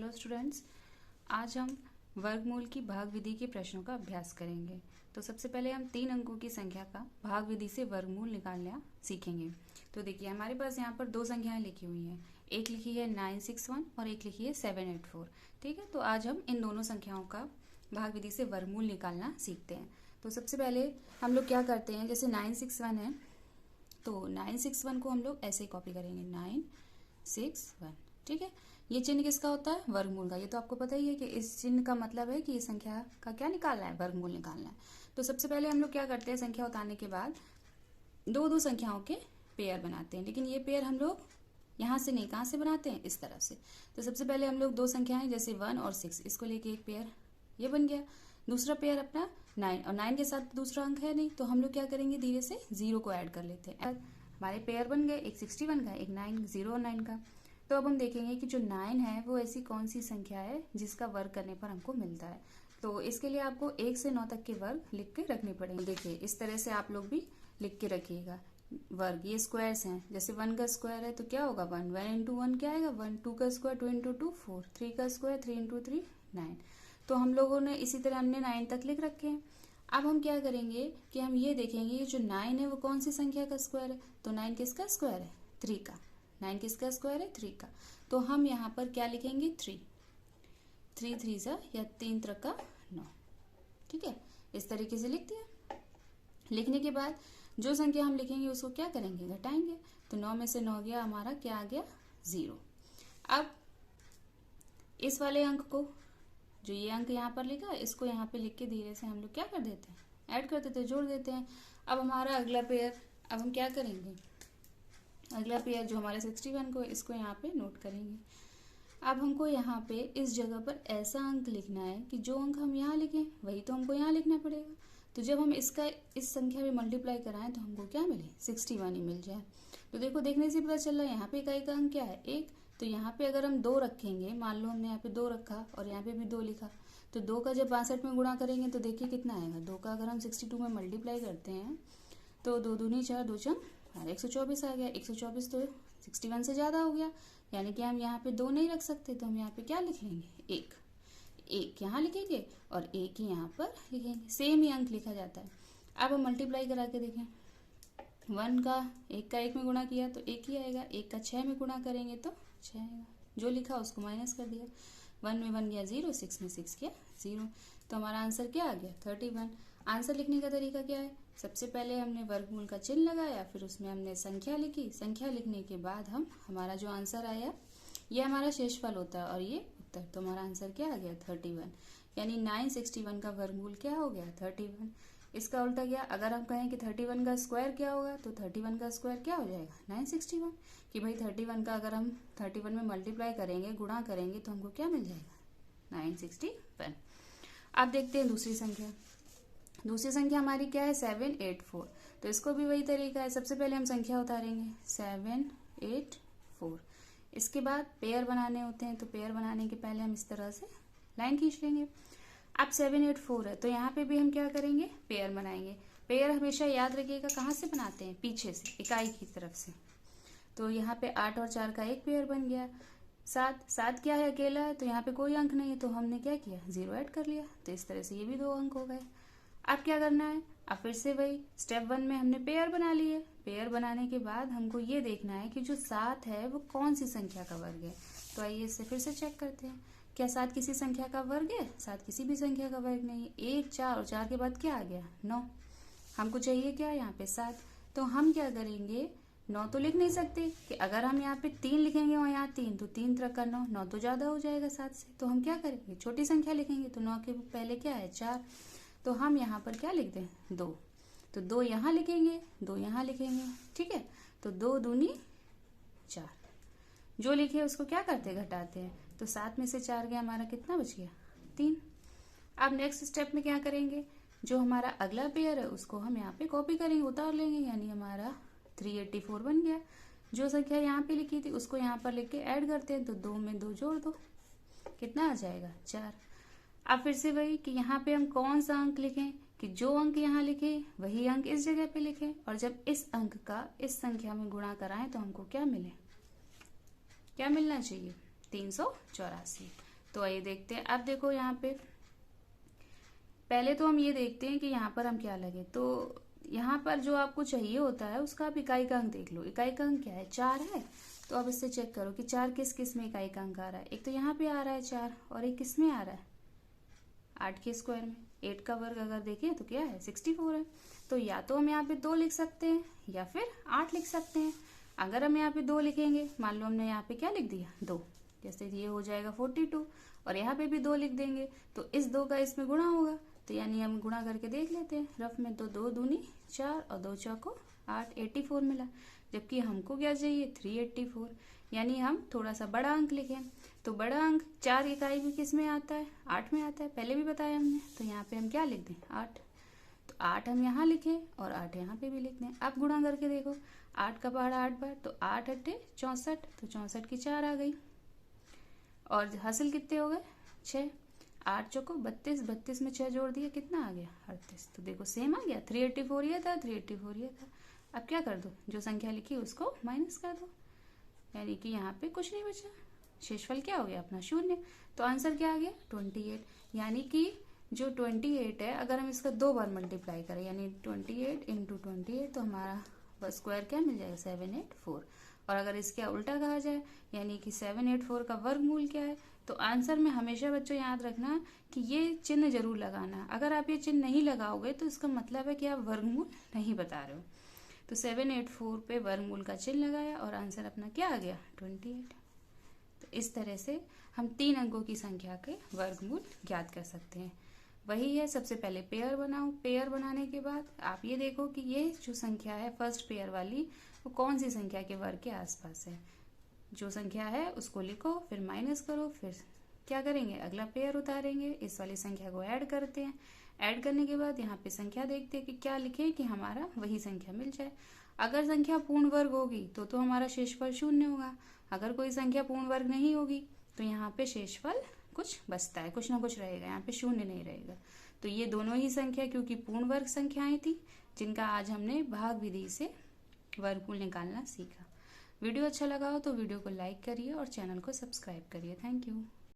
Hello students, आज हम वर्गमूल की भाग विधि के प्रश्नों का अभ्यास करेंगे। तो सबसे पहले हम 3 अंकों की संख्या का भाग विधि से वर्गमूल निकालना सीखेंगे। तो देखिए हमारे पास यहाँ पर 2 संख्याएं लिखी हुई हैं, एक लिखी है 961 और एक लिखी है 784। ठीक है, तो आज हम इन दोनों संख्याओं का भाग विधि से वर्गमूल निकालना सीखते हैं। तो सबसे पहले हम लोग क्या करते हैं, जैसे 961 है तो 961 को हम लोग ऐसे ही कॉपी करेंगे 961। ठीक है, ये चिन्ह किसका होता है, वर्गमूल का। ये तो आपको पता ही है कि इस चिन्ह का मतलब है कि ये संख्या का क्या निकालना है, वर्गमूल निकालना है। तो सबसे पहले हम लोग क्या करते हैं, संख्या उतारने के बाद दो संख्याओं के पेयर बनाते हैं। लेकिन ये पेयर हम लोग यहाँ से नहीं, कहाँ से बनाते हैं, इस तरफ से। तो सबसे पहले हम लोग 2 संख्याएं जैसे 1 और 6, इसको लेके एक पेयर ये बन गया। दूसरा पेयर अपना 9, और 9 के साथ दूसरा अंक है नहीं, तो हम लोग क्या करेंगे, धीरे से 0 को ऐड कर लेते हैं। हमारे पेयर बन गए, एक 61 का, एक 9, 0 और 9 का। तो अब हम देखेंगे कि जो 9 है वो ऐसी कौन सी संख्या है जिसका वर्ग करने पर हमको मिलता है। तो इसके लिए आपको 1 से 9 तक के वर्ग लिख के रखने पड़ेंगे। देखिए इस तरह से आप लोग भी लिख के रखिएगा वर्ग। ये स्क्वायर्स हैं, जैसे 1 का स्क्वायर है तो क्या होगा, 1 इंटू 1 क्या आएगा 1, 2 का स्क्वायर 2 इंटू 2 4, 3 का स्क्वायर 3 इंटू 3 9। तो हम लोगों ने इसी तरह हमने 9 तक लिख रखे हैं। अब हम क्या करेंगे कि हम ये देखेंगे ये जो 9 है वो कौन सी संख्या का स्क्वायर है। तो 9 किसका स्क्वायर है, 3 का। 9 किसका स्क्वायर है, 3 का। तो हम यहाँ पर क्या लिखेंगे, 3 3 जा या 3 3 9। ठीक है, इस तरीके से लिख दिया। लिखने के बाद जो संख्या हम लिखेंगे उसको क्या करेंगे, घटाएंगे। तो 9 में से 9 गया, हमारा क्या आ गया, 0। अब इस वाले अंक को, जो ये अंक यहाँ पर लिखा है, इसको यहाँ पे लिख के धीरे से हम लोग क्या कर देते हैं, ऐड कर देते हैं, जोड़ देते हैं। अब हमारा अगला पेयर, अब हम क्या करेंगे, अगला पेयर जो हमारे 61 को, इसको यहाँ पे नोट करेंगे। अब हमको यहाँ पे इस जगह पर ऐसा अंक लिखना है कि जो अंक हम यहाँ लिखें वही तो हमको यहाँ लिखना पड़ेगा। तो जब हम इसका इस संख्या में मल्टीप्लाई कराएं तो हमको क्या मिले, 61 ही मिल जाए। तो देखो देखने से पता चल रहा है यहाँ पे इकाई का अंक क्या है, 1। तो यहाँ पे अगर हम 2 रखेंगे, मान लो हमने यहाँ पे 2 रखा और यहाँ पे भी 2 लिखा, तो 2 का जब 62 में गुणा करेंगे तो देखिए कितना आएगा। 2 का अगर हम 62 में मल्टीप्लाई करते हैं तो 2 दूनी 4, 2 चंग 124 आ गया। 124 तो 61 से ज़्यादा हो गया, यानी कि हम यहाँ पे 2 नहीं रख सकते। तो हम यहाँ पे क्या लिख लेंगे, 1 1 यहाँ लिखेंगे और 1 ही यहाँ पर लिखेंगे। सेम ही अंक लिखा जाता है। अब हम मल्टीप्लाई करा के देखें, 1 का 1 में गुणा किया तो 1 ही आएगा, 1 का 6 में गुणा करेंगे तो 6 आएगा। जो लिखा उसको माइनस कर दिया, 1 में 1 गया 0, 6 में 6 गया 0। तो हमारा आंसर क्या आ गया, 31। आंसर लिखने का तरीका क्या है, सबसे पहले हमने वर्गमूल का चिन्ह लगाया, फिर उसमें हमने संख्या लिखी। संख्या लिखने के बाद हमारा जो आंसर आया ये हमारा शेषफल होता है और ये उत्तर। तो हमारा आंसर क्या आ गया, 31। यानी 961 का वर्गमूल क्या हो गया, 31। इसका उल्टा क्या, अगर हम कहें कि 31 का स्क्वायर क्या होगा, तो 31 का स्क्वायर क्या हो जाएगा, 961। कि भाई 31 का अगर हम 31 में मल्टीप्लाई करेंगे, गुणा करेंगे, तो हमको क्या मिल जाएगा, 961। अब देखते हैं दूसरी संख्या। दूसरी संख्या हमारी क्या है, 784। तो इसको भी वही तरीका है, सबसे पहले हम संख्या उतारेंगे 784। इसके बाद पेयर बनाने होते हैं, तो पेयर बनाने के पहले हम इस तरह से लाइन खींच लेंगे। अब 784 है तो यहाँ पे भी हम क्या करेंगे, पेयर बनाएंगे। पेयर हमेशा याद रखिएगा कहाँ से बनाते हैं, पीछे से, इकाई की तरफ से। तो यहाँ पे 8 और 4 का एक पेयर बन गया। 7 क्या है, अकेला है, तो यहाँ पे कोई अंक नहीं है, तो हमने क्या किया, 0 ऐड कर लिया। तो इस तरह से ये भी 2 अंक हो गए। अब क्या करना है, अब फिर से वही स्टेप 1 में हमने पेयर बना लिए। पेयर बनाने के बाद हमको ये देखना है कि जो 7 है वो कौन सी संख्या का वर्ग है। तो आइए इससे फिर से चेक करते हैं, क्या 7 किसी संख्या का वर्ग है, 7 किसी भी संख्या का वर्ग नहीं है। 1 4 और 4 के बाद क्या आ गया, 9। हमको चाहिए क्या, यहाँ पे 7। तो हम क्या करेंगे, 9 तो लिख नहीं सकते कि अगर हम यहाँ पे 3 लिखेंगे और यहाँ 3, तो 3 3 9, 9 तो ज़्यादा हो जाएगा 7 से। तो हम क्या करेंगे, छोटी संख्या लिखेंगे। तो 9 के पहले क्या है, 4। तो हम यहाँ पर क्या लिख दें, 2। तो 2 यहाँ लिखेंगे, 2 यहाँ लिखेंगे। ठीक है, तो 2 दूनी 4। जो लिखे उसको क्या करते, घटाते हैं। तो 7 में से 4 गया, हमारा कितना बच गया, 3। अब नेक्स्ट स्टेप में क्या करेंगे, जो हमारा अगला पेयर है उसको हम यहाँ पे कॉपी करेंगे, उतार लेंगे, यानी हमारा 384 बन गया। जो संख्या यहाँ पे लिखी थी उसको यहाँ पर लिख के ऐड करते हैं, तो 2 में 2 जोड़ दो, कितना आ जाएगा, 4। अब फिर से वही कि यहाँ पे हम कौन सा अंक लिखें, कि जो अंक यहाँ लिखे वही अंक इस जगह पे लिखें, और जब इस अंक का इस संख्या में गुणा कराएं तो हमको क्या मिले, क्या मिलना चाहिए, 384। तो आइए देखते हैं। अब देखो यहाँ पे पहले तो हम ये देखते हैं कि यहाँ पर हम क्या लगे। तो यहाँ पर जो आपको चाहिए होता है उसका आप इकाई का अंक देख लो। इकाई का अंक क्या है, 4 है। तो अब इससे चेक करो कि 4 किस किस में इकाई का अंक आ रहा है। एक तो यहाँ पे आ रहा है 4 और एक किस में आ रहा है, 8 के स्क्वायर में। 8 का वर्ग अगर देखें तो क्या है, 64 है। तो या तो हम यहाँ पे 2 लिख सकते हैं या फिर 8 लिख सकते हैं। अगर हम यहाँ पे 2 लिखेंगे, मान लो हमने यहाँ पे क्या लिख दिया, 2, जैसे ये हो जाएगा 42 और यहाँ पे भी 2 लिख देंगे तो इस 2 का इसमें गुणा होगा। तो यानी हम गुणा करके देख लेते हैं रफ में। तो 2 दूनी 4 और 2 चौको 8, 84 मिला। जबकि हमको क्या चाहिए, 384। यानी हम थोड़ा सा बड़ा अंक लिखें। तो बड़ा अंक 4 इकाई भी किस में आता है, 8 में आता है, पहले भी बताया हमने। तो यहाँ पे हम क्या लिख दें, 8। तो 8 हम यहाँ लिखें और 8 यहाँ पे भी लिख दें। अब गुणा करके देखो, 8 का पहाड़ा 8 बार, तो 8 8 64, तो 64 की 4 आ गई। और हासिल कितने हो गए, 6। 8 चौको 32, 32 में 6 जोड़ दिया, कितना आ गया, 38। तो देखो सेम आ गया, 384 ये था, 384 ये था। अब क्या कर दो, जो संख्या लिखी उसको माइनस कर दो, यानी कि यहाँ पे कुछ नहीं बचा। शेषफल क्या हो गया अपना, 0। तो आंसर क्या आ गया, 28। यानी कि जो 28 है, अगर हम इसका 2 बार मल्टीप्लाई करें, यानी 28 इंटू 28, तो हमारा स्क्वायर क्या मिल जाएगा, 784। और अगर इसके उल्टा कहा जाए, यानी कि 784 का वर्गमूल क्या है, तो आंसर में हमेशा बच्चों याद रखना कि ये चिन्ह जरूर लगाना। अगर आप ये चिन्ह नहीं लगाओगे तो इसका मतलब है कि आप वर्गमूल नहीं बता रहे हो। तो 784 पे वर्गमूल का चिन्ह लगाया और आंसर अपना क्या आ गया, 28। तो इस तरह से हम 3 अंकों की संख्या के वर्गमूल ज्ञात कर सकते हैं। वही है, सबसे पहले पेयर बनाओ। पेयर बनाने के बाद आप ये देखो कि ये जो संख्या है फर्स्ट पेयर वाली, वो कौन सी संख्या के वर्ग के आसपास है। जो संख्या है उसको लिखो, फिर माइनस करो, फिर क्या करेंगे, अगला पेयर उतारेंगे, इस वाली संख्या को ऐड करते हैं। ऐड करने के बाद यहाँ पे संख्या देखते हैं कि क्या लिखें कि हमारा वही संख्या मिल जाए। अगर संख्या पूर्ण वर्ग होगी तो हमारा शेषफल 0 होगा। अगर कोई संख्या पूर्ण वर्ग नहीं होगी तो यहाँ पे शेषफल कुछ बचता है, कुछ ना कुछ रहेगा, यहाँ पे 0 नहीं रहेगा। तो ये दोनों ही संख्या क्योंकि पूर्ण वर्ग संख्याएं थी, जिनका आज हमने भाग विधि से वर्गमूल निकालना सीखा। वीडियो अच्छा लगा हो तो वीडियो को लाइक करिए और चैनल को सब्सक्राइब करिए। Thank you.